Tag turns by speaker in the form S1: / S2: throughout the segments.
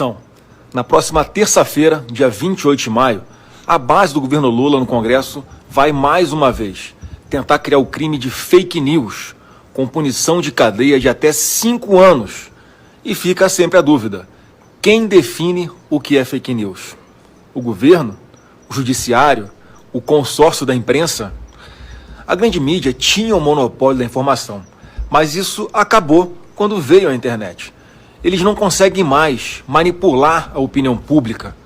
S1: atenção. Na próxima terça-feira, dia 28 de maio, a base do governo Lula no Congresso vai mais uma vez tentar criar o crime de fake news, com punição de cadeia de até 5 anos. E fica sempre a dúvida: quem define o que é fake news? O governo? O judiciário? O consórcio da imprensa? A grande mídia tinha o monopólio da informação, mas isso acabou quando veio a internet. Eles não conseguem mais manipular a opinião pública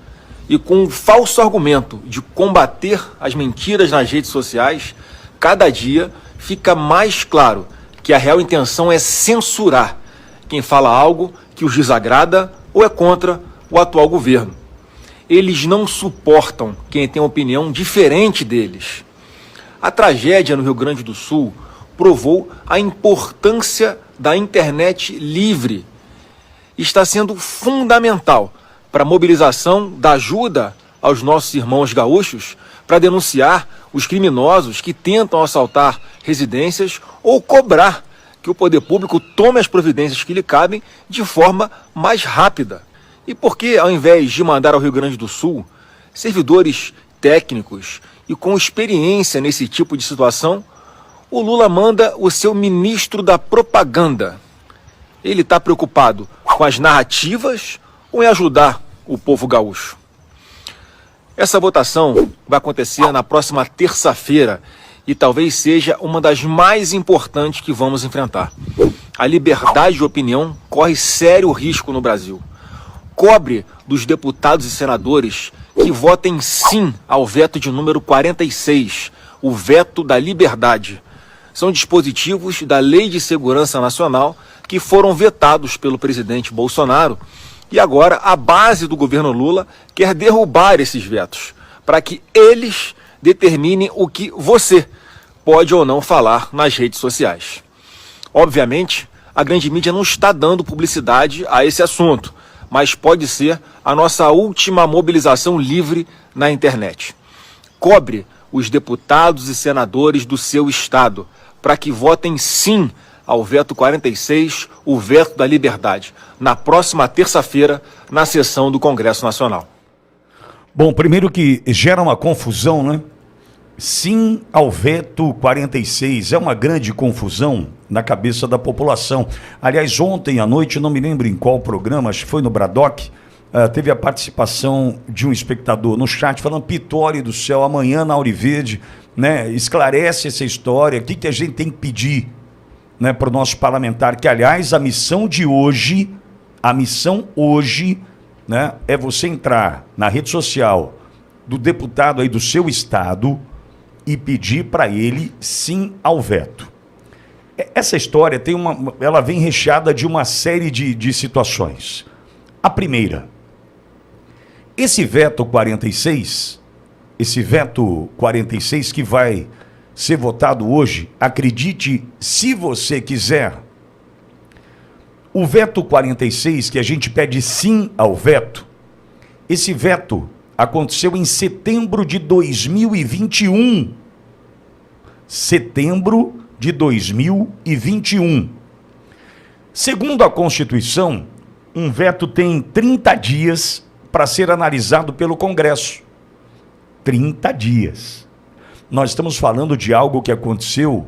S1: e, com o falso argumento de combater as mentiras nas redes sociais, cada dia fica mais claro que a real intenção é censurar quem fala algo que os desagrada ou é contra o atual governo. Eles não suportam quem tem opinião diferente deles. A tragédia no Rio Grande do Sul provou a importância da internet livre. Está sendo fundamental para a mobilização da ajuda aos nossos irmãos gaúchos para denunciar os criminosos que tentam assaltar residências ou cobrar que o poder público tome as providências que lhe cabem de forma mais rápida. E por que, ao invés de mandar ao Rio Grande do Sul servidores técnicos e com experiência nesse tipo de situação, o Lula manda o seu ministro da propaganda? Ele está preocupado com as narrativas ou em ajudar o povo gaúcho? Essa votação vai acontecer na próxima terça-feira e talvez seja uma das mais importantes que vamos enfrentar. A liberdade de opinião corre sério risco no Brasil. Cobre dos deputados e senadores que votem sim ao veto de número 46, o veto da liberdade. São dispositivos da Lei de Segurança Nacional que foram vetados pelo presidente Bolsonaro e agora a base do governo Lula quer derrubar esses vetos para que eles determinem o que você pode ou não falar nas redes sociais. Obviamente, a grande mídia não está dando publicidade a esse assunto, mas pode ser a nossa última mobilização livre na internet. Cobre os deputados e senadores do seu estado para que votem sim ao veto 46, o veto da liberdade, na próxima terça-feira, na sessão do Congresso Nacional.
S2: Bom, primeiro que gera uma confusão, né? Sim ao veto 46, é uma grande confusão na cabeça da população. Aliás, ontem à noite, não me lembro em qual programa, acho que foi no Bradock, teve a participação de um espectador no chat falando: Pitório do céu, amanhã na Auriverde, né, esclarece essa história, o que a gente tem que pedir, né, para o nosso parlamentar, que aliás a missão hoje, né, é você entrar na rede social do deputado aí do seu estado e pedir para ele sim ao veto. Essa história ela vem recheada de uma série de situações. A primeira, esse veto 46 que vai ser votado hoje, acredite se você quiser, o veto 46, que a gente pede sim ao veto, esse veto aconteceu em setembro de 2021. Setembro de 2021. Segundo a Constituição, um veto tem 30 dias para ser analisado pelo Congresso. 30 dias. Nós estamos falando de algo que aconteceu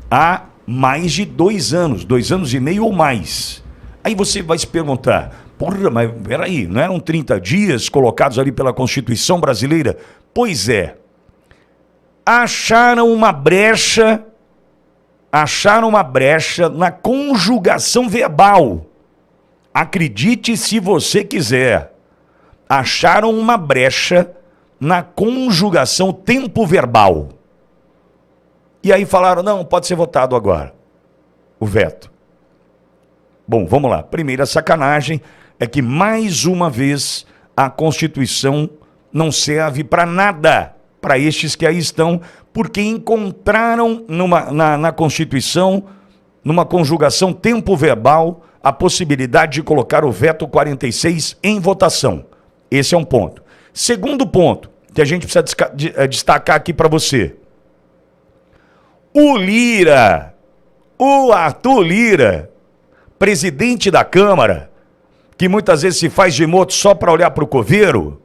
S2: há mais de 2 anos, 2 anos e meio ou mais. Aí você vai se perguntar: porra, mas peraí, não eram 30 dias colocados ali pela Constituição brasileira? Pois é. Acharam uma brecha na conjugação verbal. Acredite se você quiser. Acharam uma brecha na conjugação tempo verbal. E aí falaram: não, pode ser votado agora o veto. Bom, vamos lá. Primeira sacanagem é que, mais uma vez, a Constituição não serve para nada para estes que aí estão, porque encontraram na Constituição, numa conjugação tempo verbal, a possibilidade de colocar o veto 46 em votação. Esse é um ponto. Segundo ponto, que a gente precisa destacar aqui para você. O Arthur Lira, presidente da Câmara, que muitas vezes se faz de morto só para olhar para o coveiro,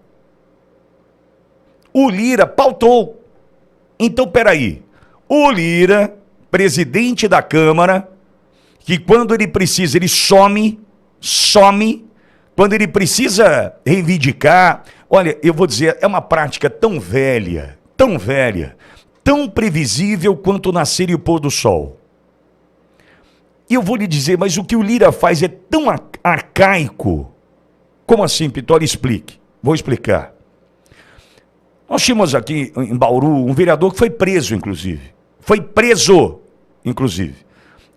S2: o Lira pautou. Então, peraí, o Lira, presidente da Câmara, que quando ele precisa, ele some, quando ele precisa reivindicar, olha, eu vou dizer, é uma prática tão velha, tão previsível quanto o nascer e o pôr do sol. E eu vou lhe dizer, mas o que o Lira faz é tão arcaico. Como assim, Pitori? Explique. Vou explicar. Nós tínhamos aqui em Bauru um vereador que foi preso, inclusive.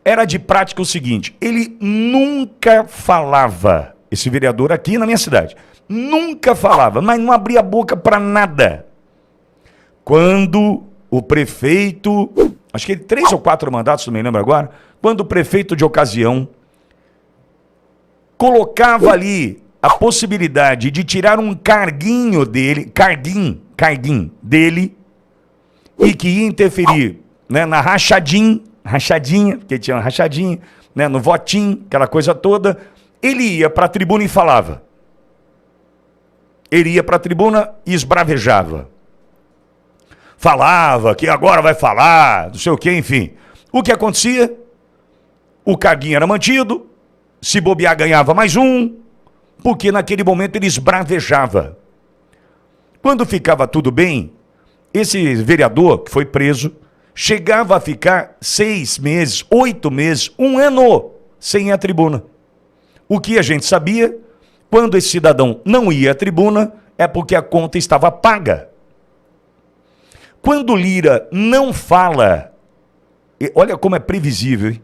S2: Era de prática o seguinte, ele nunca falava, esse vereador aqui na minha cidade, nunca falava, mas não abria a boca para nada. Quando o prefeito, acho que ele 3 ou 4 mandatos, não me lembro agora, quando o prefeito de ocasião colocava ali a possibilidade de tirar um carguinho dele, carguinho dele, e que ia interferir, né, na rachadinha, porque tinha uma rachadinha, né, no votinho, aquela coisa toda, ele ia para a tribuna e falava. Ele ia para a tribuna e esbravejava. Falava que agora vai falar, não sei o que, enfim. O que acontecia? O carguinho era mantido, se bobear ganhava mais um, porque naquele momento ele esbravejava. Quando ficava tudo bem, esse vereador que foi preso, chegava a ficar 6 meses, 8 meses, 1 ano sem ir à tribuna. O que a gente sabia, quando esse cidadão não ia à tribuna, é porque a conta estava paga. Quando o Lira não fala, olha como é previsível, hein?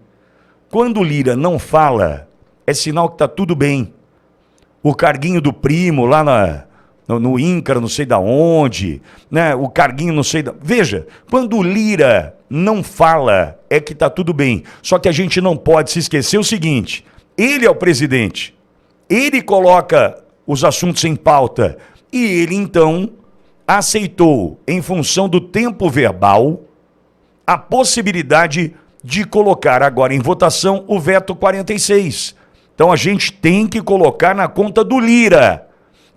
S2: Quando o Lira não fala, é sinal que está tudo bem. O carguinho do primo lá no INCRA, não sei da onde, né? O carguinho não sei da... Veja, quando o Lira não fala, é que está tudo bem. Só que a gente não pode se esquecer o seguinte, ele é o presidente, ele coloca os assuntos em pauta e ele, então, aceitou, em função do tempo verbal, a possibilidade de colocar agora em votação o veto 46. Então a gente tem que colocar na conta do Lira,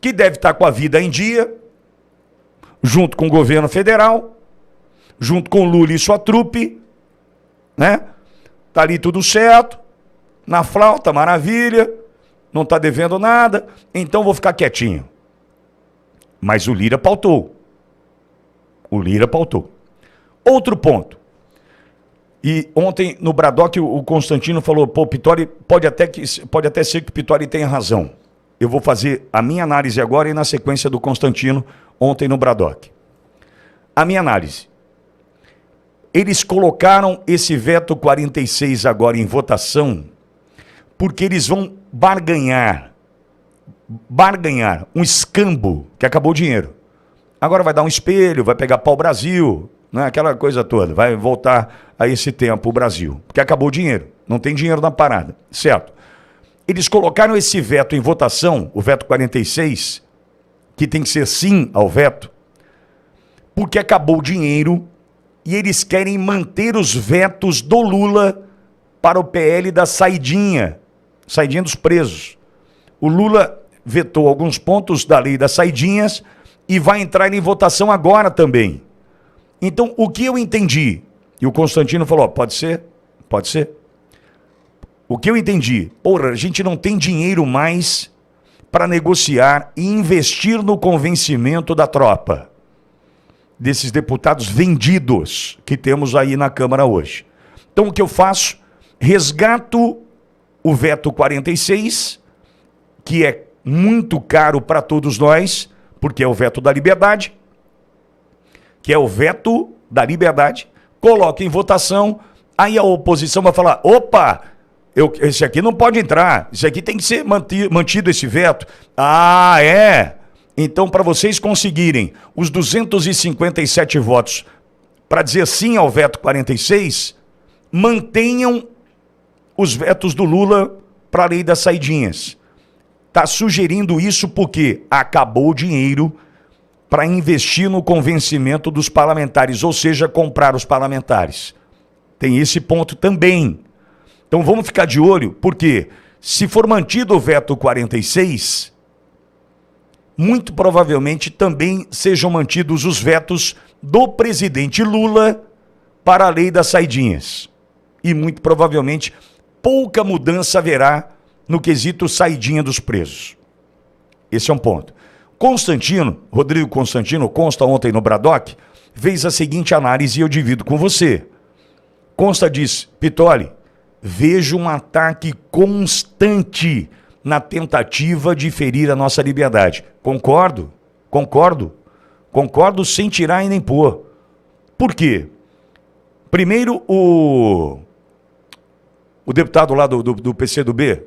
S2: que deve estar com a vida em dia, junto com o governo federal, junto com Lula e sua trupe, né? Tá ali tudo certo, na flauta, maravilha, não tá devendo nada, então vou ficar quietinho. Mas o Lira pautou. Outro ponto. E ontem no Bradock o Constantino falou, pô, Pitori, pode até ser que o Pitori tenha razão. Eu vou fazer a minha análise agora e na sequência do Constantino ontem no Bradock. A minha análise. Eles colocaram esse veto 46 agora em votação porque eles vão barganhar um escambo, que acabou o dinheiro. Agora vai dar um espelho, vai pegar pau-brasil, né? Aquela coisa toda, vai voltar a esse tempo o Brasil, porque acabou o dinheiro, não tem dinheiro na parada, certo? Eles colocaram esse veto em votação, o veto 46, que tem que ser sim ao veto, porque acabou o dinheiro e eles querem manter os vetos do Lula para o PL da saidinha dos presos. O Lula vetou alguns pontos da lei das saidinhas e vai entrar em votação agora também. Então, o que eu entendi, e o Constantino falou, pode ser. O que eu entendi, porra, a gente não tem dinheiro mais para negociar e investir no convencimento da tropa, desses deputados vendidos que temos aí na Câmara hoje. Então, o que eu faço? Resgato o veto 46, que é muito caro para todos nós, porque é o veto da liberdade, coloca em votação, aí a oposição vai falar, opa, esse aqui não pode entrar, isso aqui tem que ser mantido esse veto. Ah, é? Então, para vocês conseguirem os 257 votos para dizer sim ao veto 46, mantenham os vetos do Lula para a lei das saidinhas. Está sugerindo isso porque acabou o dinheiro para investir no convencimento dos parlamentares, ou seja, comprar os parlamentares. Tem esse ponto também. Então vamos ficar de olho, porque Se for mantido o veto 46, muito provavelmente também sejam mantidos os vetos do presidente Lula para a lei das saidinhas. E muito provavelmente pouca mudança haverá no quesito saidinha dos presos. Esse é um ponto. Rodrigo Constantino, consta ontem no Bradock, fez a seguinte análise e eu divido com você. Consta diz, Pitoli, vejo um ataque constante na tentativa de ferir a nossa liberdade. Concordo sem tirar e nem pôr. Por quê? Primeiro, o deputado lá do PCdoB,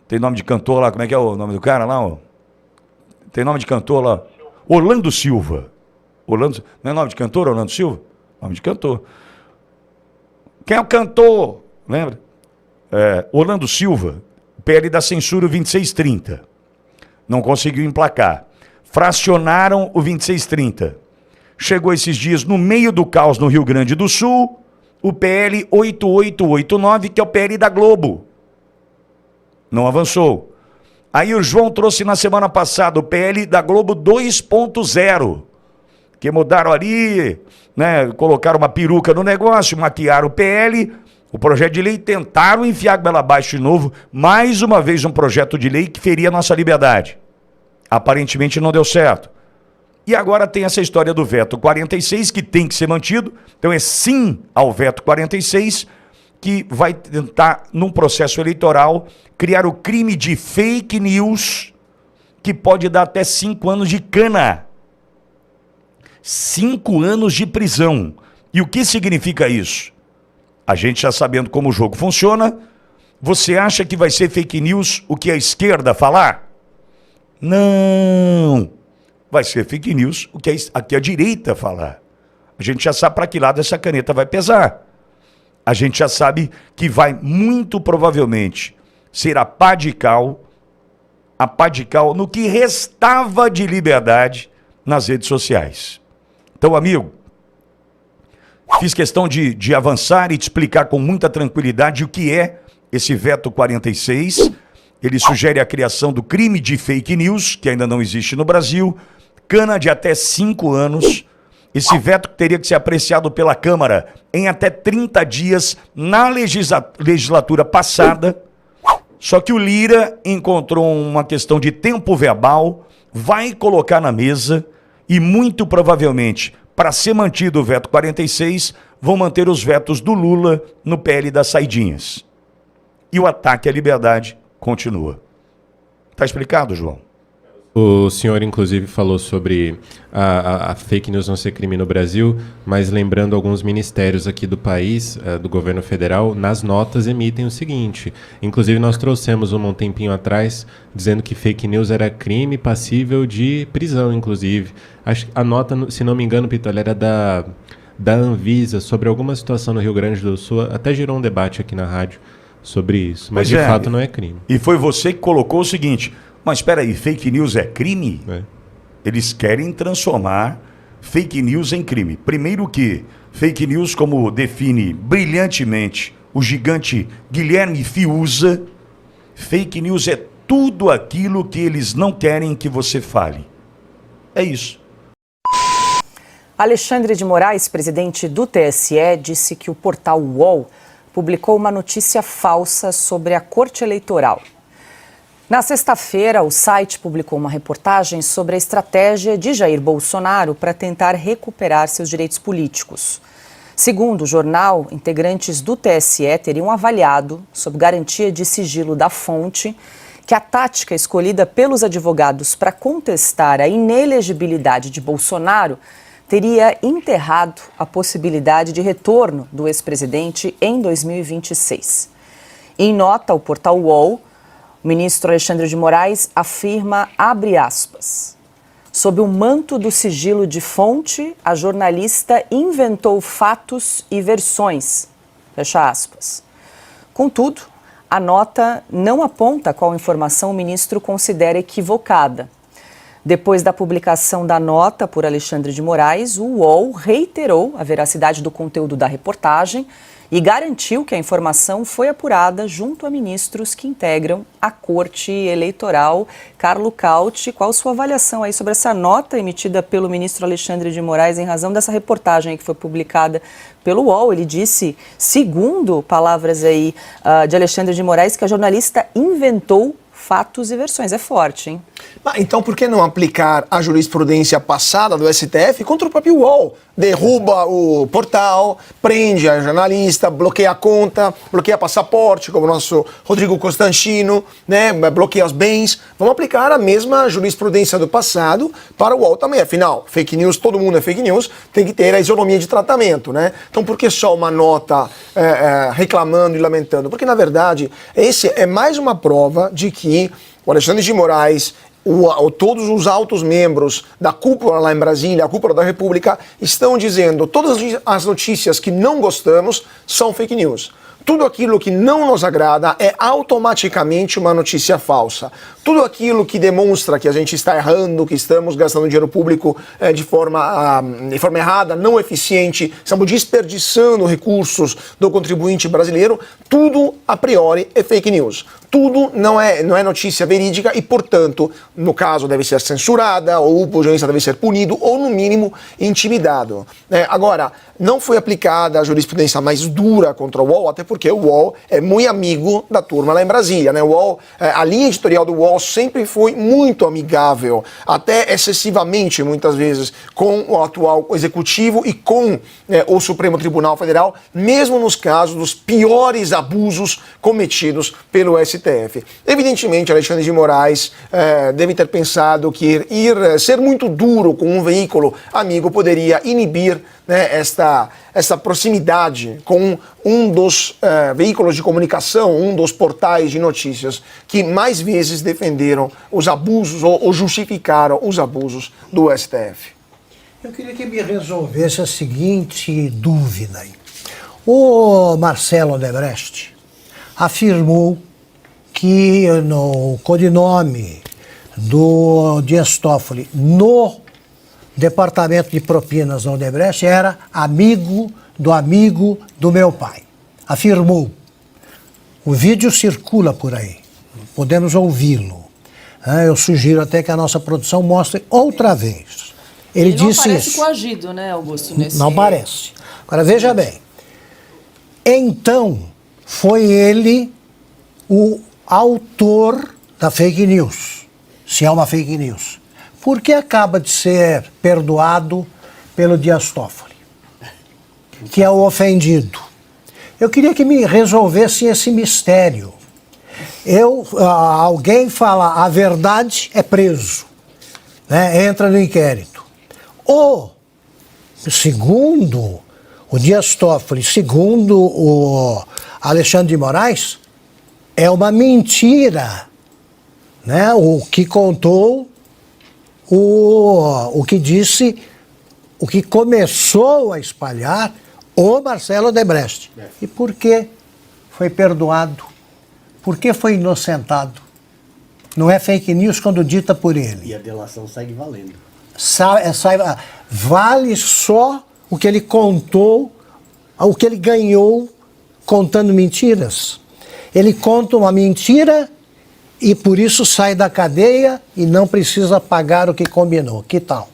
S2: tem nome de cantor lá, como é que é o nome do cara lá? Tem nome de cantor lá? Orlando Silva. Não é nome de cantor, Orlando Silva? Nome de cantor. Quem é o cantor? Lembra? Orlando Silva, PL da censura 2630. Não conseguiu emplacar. Fracionaram o 2630. Chegou esses dias no meio do caos no Rio Grande do Sul, o PL 8889, que é o PL da Globo. Não avançou. Aí o João trouxe na semana passada o PL da Globo 2.0, que mudaram ali, né, colocaram uma peruca no negócio, maquiaram o PL, o projeto de lei, tentaram enfiar a goela abaixo de novo, mais uma vez um projeto de lei que feria a nossa liberdade. Aparentemente não deu certo. E agora tem essa história do veto 46, que tem que ser mantido, então é sim ao veto 46, que vai tentar, num processo eleitoral, criar o crime de fake news, que pode dar até 5 anos de cana. 5 anos de prisão. E o que significa isso? A gente já sabendo como o jogo funciona, você acha que vai ser fake news o que a esquerda falar? Não. Vai ser fake news o que a direita falar. A gente já sabe para que lado essa caneta vai pesar. A gente já sabe que vai muito provavelmente ser a pá de cal no que restava de liberdade nas redes sociais. Então, amigo, fiz questão de avançar e te explicar com muita tranquilidade o que é esse veto 46. Ele sugere a criação do crime de fake news, que ainda não existe no Brasil, cana de até 5 anos. Esse veto teria que ser apreciado pela Câmara em até 30 dias na legislatura passada. Só que o Lira encontrou uma questão de tempo verbal, vai colocar na mesa e muito provavelmente, para ser mantido o veto 46, vão manter os vetos do Lula no PL das saidinhas. E o ataque à liberdade continua. Tá explicado, João?
S3: O senhor, inclusive, falou sobre a fake news não ser crime no Brasil, mas lembrando alguns ministérios aqui do país, do governo federal, nas notas emitem o seguinte. Inclusive, nós trouxemos um tempinho atrás, dizendo que fake news era crime passível de prisão, inclusive. A nota, se não me engano, Pitoli, era da Anvisa, sobre alguma situação no Rio Grande do Sul. Até gerou um debate aqui na rádio sobre isso, mas de fato não é crime.
S2: E foi você que colocou o seguinte... Mas espera aí, fake news é crime? Eles querem transformar fake news em crime. Primeiro que fake news, como define brilhantemente o gigante Guilherme Fiuza, fake news é tudo aquilo que eles não querem que você fale. É isso.
S4: Alexandre de Moraes, presidente do TSE, disse que o portal UOL publicou uma notícia falsa sobre a Corte Eleitoral. Na sexta-feira, o site publicou uma reportagem sobre a estratégia de Jair Bolsonaro para tentar recuperar seus direitos políticos. Segundo o jornal, integrantes do TSE teriam avaliado, sob garantia de sigilo da fonte, que a tática escolhida pelos advogados para contestar a inelegibilidade de Bolsonaro teria enterrado a possibilidade de retorno do ex-presidente em 2026. Em nota, o portal UOL, o ministro Alexandre de Moraes afirma, abre aspas, sob o manto do sigilo de fonte, a jornalista inventou fatos e versões, fecha aspas. Contudo, a nota não aponta qual informação o ministro considera equivocada. Depois da publicação da nota por Alexandre de Moraes, o UOL reiterou a veracidade do conteúdo da reportagem e garantiu que a informação foi apurada junto a ministros que integram a Corte Eleitoral. Carlo Cauti, qual a sua avaliação aí sobre essa nota emitida pelo ministro Alexandre de Moraes em razão dessa reportagem que foi publicada pelo UOL? Ele disse, segundo palavras aí de Alexandre de Moraes, que a jornalista inventou fatos e versões. É forte, hein?
S5: Então, por que não aplicar a jurisprudência passada do STF contra o próprio UOL? Derruba o portal, prende a jornalista, bloqueia a conta, bloqueia passaporte, como o nosso Rodrigo Constantino, né? Bloqueia os bens. Vamos aplicar a mesma jurisprudência do passado para o UOL também. Afinal, fake news, todo mundo é fake news, tem que ter a isonomia de tratamento, né? Então, por que só uma nota reclamando e lamentando? Porque, na verdade, esse é mais uma prova de que o Alexandre de Moraes, todos os altos membros da cúpula lá em Brasília, a cúpula da República, estão dizendo todas as notícias que não gostamos são fake news. Tudo aquilo que não nos agrada é automaticamente uma notícia falsa. Tudo aquilo que demonstra que a gente está errando, que estamos gastando dinheiro público de forma errada, não eficiente, estamos desperdiçando recursos do contribuinte brasileiro, tudo a priori é fake news. Tudo não é notícia verídica e, portanto, no caso, deve ser censurada, ou o jornalista deve ser punido, ou, no mínimo, intimidado. Agora, não foi aplicada a jurisprudência mais dura contra o UOL, até porque o UOL é muito amigo da turma lá em Brasília, né? O UOL, a linha editorial do UOL sempre foi muito amigável, até excessivamente, muitas vezes, com o atual executivo e com o Supremo Tribunal Federal, mesmo nos casos dos piores abusos cometidos pelo STF. Evidentemente, Alexandre de Moraes deve ter pensado que ser muito duro com um veículo amigo poderia inibir, né, essa proximidade com um dos veículos de comunicação, um dos portais de notícias que mais vezes defenderam os abusos ou justificaram os abusos do STF.
S6: Eu queria que me resolvesse a seguinte dúvida aí. O Marcelo Odebrecht afirmou que no codinome do Dias Toffoli no departamento de propinas da Odebrecht era amigo do meu pai. Afirmou. O vídeo circula por aí. Podemos ouvi-lo. Eu sugiro até que a nossa produção mostre outra vez. Ele disse
S7: não parece
S6: isso.
S7: Coagido, né, Augusto?
S6: Não parece. Agora, veja bem. Então, foi ele o autor da fake news, se é uma fake news. Por que acaba de ser perdoado pelo Dias Toffoli, que é o ofendido? Eu queria que me resolvesse esse mistério. Alguém fala a verdade, é preso, né? Entra no inquérito. Ou, segundo o Dias Toffoli, segundo o Alexandre de Moraes, é uma mentira, né? O que contou, o que disse, o que começou a espalhar o Marcelo Odebrecht. E por que foi perdoado? Por que foi inocentado? Não é fake news quando dita por ele.
S8: E a delação segue valendo.
S6: Vale só o que ele contou, o que ele ganhou contando mentiras. Ele conta uma mentira e por isso sai da cadeia e não precisa pagar o que combinou. Que tal?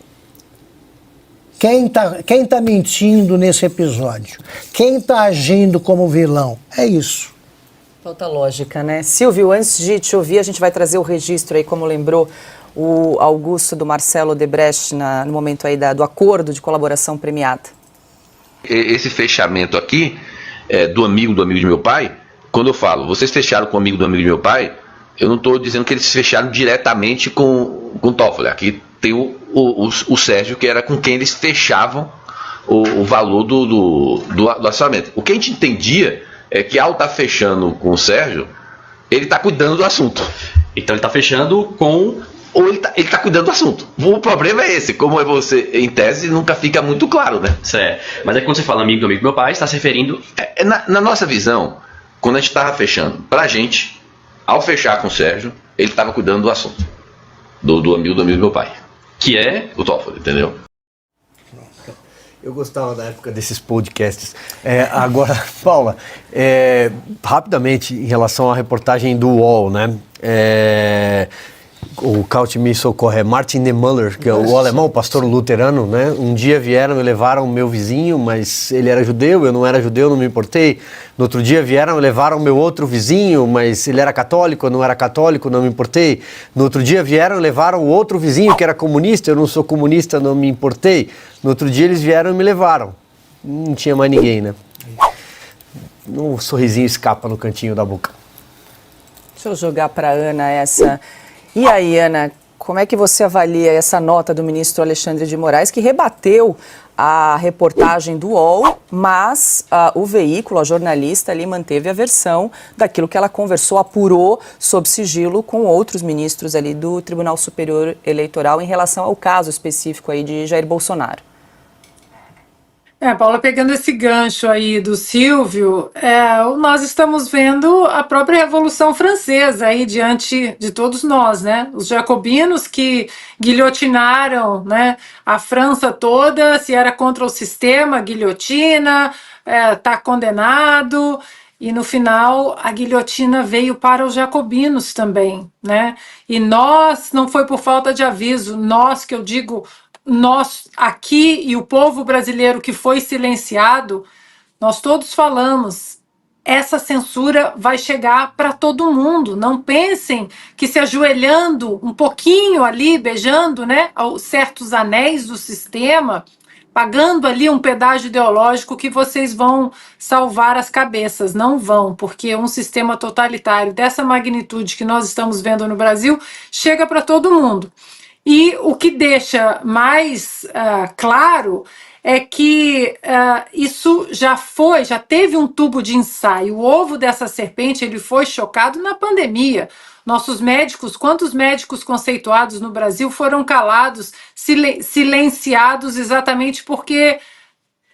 S6: Quem tá mentindo nesse episódio? Quem tá agindo como vilão? É isso.
S4: Falta lógica, né? Silvio, antes de te ouvir, a gente vai trazer o registro aí, como lembrou o Augusto, do Marcelo Odebrecht, no momento aí do acordo de colaboração premiada.
S9: Esse fechamento aqui, do amigo de meu pai, quando eu falo, vocês fecharam com o amigo do amigo de meu pai, eu não estou dizendo que eles fecharam diretamente com o Toffoli. Aqui tem o Sérgio, que era com quem eles fechavam o valor do orçamento. O que a gente entendia é que, ao estar fechando com o Sérgio, ele está cuidando do assunto.
S8: Então ele está fechando com...
S9: Ou ele tá cuidando do assunto. O problema é esse. Como é você, em tese, nunca fica muito claro, né?
S8: Certo. Mas é quando você fala amigo do meu pai, está se referindo...
S9: Na nossa visão, quando a gente estava fechando, pra gente, ao fechar com o Sérgio, ele estava cuidando do assunto. do amigo do meu pai. Que é o Toffoli, entendeu?
S7: Eu gostava da época desses podcasts. Agora, Paula, rapidamente em relação à reportagem do UOL, né? O Caute me socorre, Martin Niemöller, que é o alemão, o pastor luterano, né? Um dia vieram e levaram o meu vizinho, mas ele era judeu, eu não era judeu, não me importei. No outro dia vieram e levaram o meu outro vizinho, mas ele era católico, eu não era católico, não me importei. No outro dia vieram e levaram o outro vizinho que era comunista, eu não sou comunista, não me importei. No outro dia eles vieram e me levaram. Não tinha mais ninguém, né? Um sorrisinho escapa no cantinho da boca.
S4: Deixa eu jogar para a Ana essa. E aí, Ana, como é que você avalia essa nota do ministro Alexandre de Moraes, que rebateu a reportagem do UOL, mas o veículo, a jornalista ali, manteve a versão daquilo que ela conversou, apurou sob sigilo com outros ministros ali do Tribunal Superior Eleitoral em relação ao caso específico aí de Jair Bolsonaro?
S10: Paula, pegando esse gancho aí do Silvio, nós estamos vendo a própria Revolução Francesa aí diante de todos nós, né? Os jacobinos que guilhotinaram, né, a França toda, se era contra o sistema, guilhotina, tá condenado, e no final a guilhotina veio para os jacobinos também, né? E nós, não foi por falta de aviso, nós que eu digo... Nós aqui e o povo brasileiro que foi silenciado, nós todos falamos, essa censura vai chegar para todo mundo. Não pensem que se ajoelhando um pouquinho ali, beijando, né, certos anéis do sistema, pagando ali um pedágio ideológico, que vocês vão salvar as cabeças. Não vão, porque um sistema totalitário dessa magnitude que nós estamos vendo no Brasil chega para todo mundo. E o que deixa mais claro é que isso já teve um tubo de ensaio. O ovo dessa serpente ele foi chocado na pandemia. Nossos médicos, quantos médicos conceituados no Brasil foram calados, silenciados exatamente porque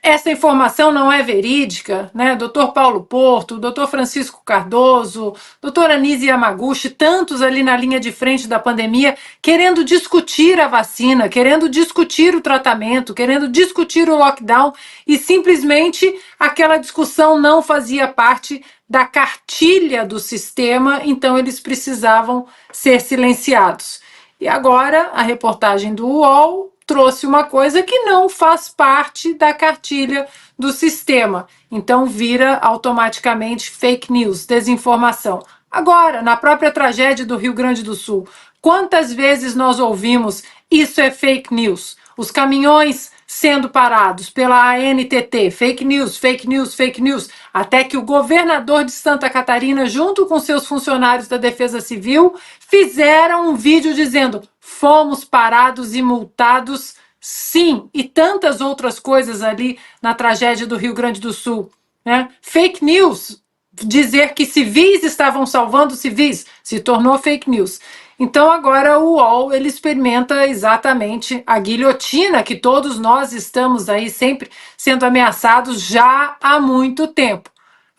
S10: essa informação não é verídica, né? Dr. Paulo Porto, Dr. Francisco Cardoso, doutora Anise Yamaguchi, tantos ali na linha de frente da pandemia, querendo discutir a vacina, querendo discutir o tratamento, querendo discutir o lockdown, e simplesmente aquela discussão não fazia parte da cartilha do sistema, então eles precisavam ser silenciados. E agora a reportagem do UOL trouxe uma coisa que não faz parte da cartilha do sistema. Então vira automaticamente fake news, desinformação. Agora, na própria tragédia do Rio Grande do Sul, quantas vezes nós ouvimos isso é fake news? Os caminhões sendo parados pela ANTT, fake news, fake news, fake news, até que o governador de Santa Catarina, junto com seus funcionários da Defesa Civil, fizeram um vídeo dizendo: fomos parados e multados, sim, e tantas outras coisas ali na tragédia do Rio Grande do Sul, né? Fake news, dizer que civis estavam salvando civis, se tornou fake news. Então agora o UOL ele experimenta exatamente a guilhotina que todos nós estamos aí sempre sendo ameaçados já há muito tempo.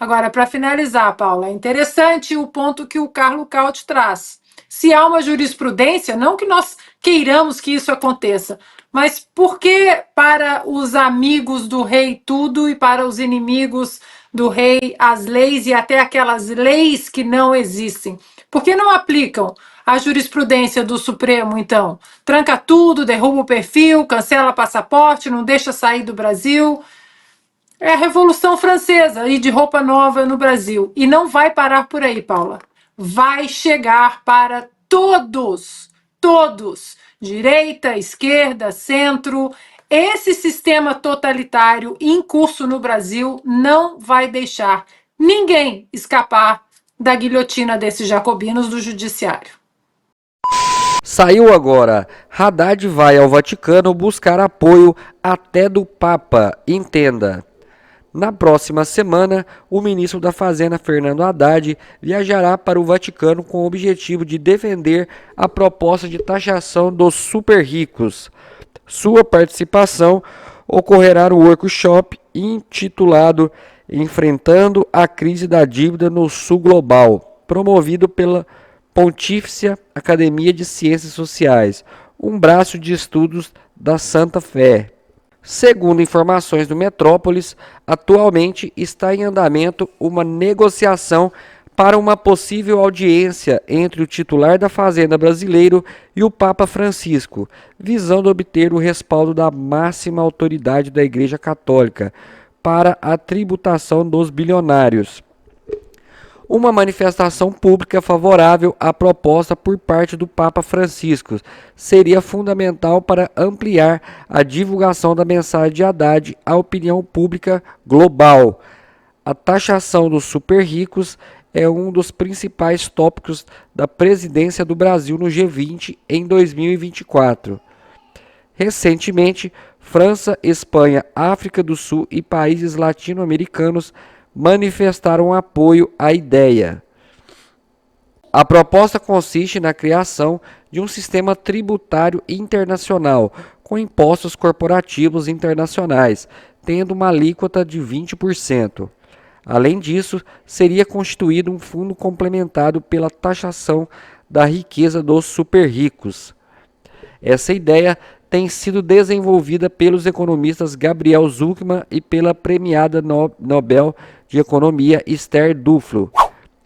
S10: Agora, para finalizar, Paula, é interessante o ponto que o Carlo Caut traz. Se há uma jurisprudência, não que nós queiramos que isso aconteça, mas por que para os amigos do rei tudo e para os inimigos do rei as leis e até aquelas leis que não existem? Por que não aplicam a jurisprudência do Supremo, então? Tranca tudo, derruba o perfil, cancela passaporte, não deixa sair do Brasil. É a Revolução Francesa e de roupa nova no Brasil. E não vai parar por aí, Paula. Vai chegar para todos, todos, direita, esquerda, centro. Esse sistema totalitário em curso no Brasil não vai deixar ninguém escapar da guilhotina desses jacobinos do judiciário.
S11: Saiu agora. Haddad vai ao Vaticano buscar apoio até do Papa. Entenda. Na próxima semana, o ministro da Fazenda, Fernando Haddad, viajará para o Vaticano com o objetivo de defender a proposta de taxação dos super ricos. Sua participação ocorrerá no workshop intitulado Enfrentando a Crise da Dívida no Sul Global, promovido Pontifícia Academia de Ciências Sociais, um braço de estudos da Santa Fé. Segundo informações do Metrópolis, atualmente está em andamento uma negociação para uma possível audiência entre o titular da Fazenda brasileiro e o Papa Francisco, visando obter o respaldo da máxima autoridade da Igreja Católica para a tributação dos bilionários. Uma manifestação pública favorável à proposta por parte do Papa Francisco seria fundamental para ampliar a divulgação da mensagem de Haddad à opinião pública global. A taxação dos super ricos é um dos principais tópicos da presidência do Brasil no G20 em 2024. Recentemente, França, Espanha, África do Sul e países latino-americanos manifestaram apoio à ideia. A proposta consiste na criação de um sistema tributário internacional com impostos corporativos internacionais, tendo uma alíquota de 20%. Além disso, seria constituído um fundo complementado pela taxação da riqueza dos super ricos. Essa ideia tem sido desenvolvida pelos economistas Gabriel Zucman e pela premiada Nobel de Economia Esther Duflo.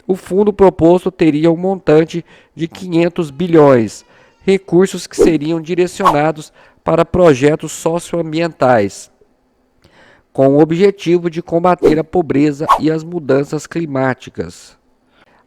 S11: O fundo proposto teria um montante de 500 bilhões, recursos que seriam direcionados para projetos socioambientais, com o objetivo de combater a pobreza e as mudanças climáticas.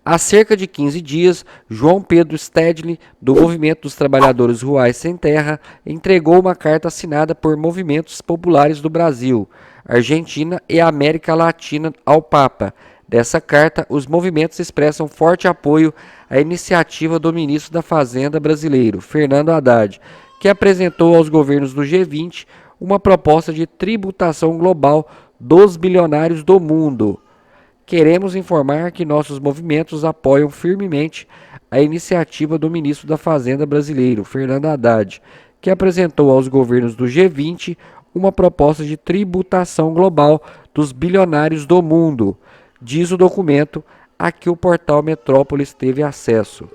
S11: Há cerca de 15 dias, João Pedro Stedley, do Movimento dos Trabalhadores Rurais Sem Terra, entregou uma carta assinada por movimentos populares do Brasil, Argentina e América Latina ao Papa. Dessa carta, os movimentos expressam forte apoio à iniciativa do ministro da Fazenda brasileiro, Fernando Haddad, que apresentou aos governos do G20 uma proposta de tributação global dos bilionários do mundo. Queremos informar que nossos movimentos apoiam firmemente a iniciativa do ministro da Fazenda brasileiro, Fernando Haddad, que apresentou aos governos do G20 uma proposta de tributação global dos bilionários do mundo, diz o documento a que o portal Metrópolis teve acesso.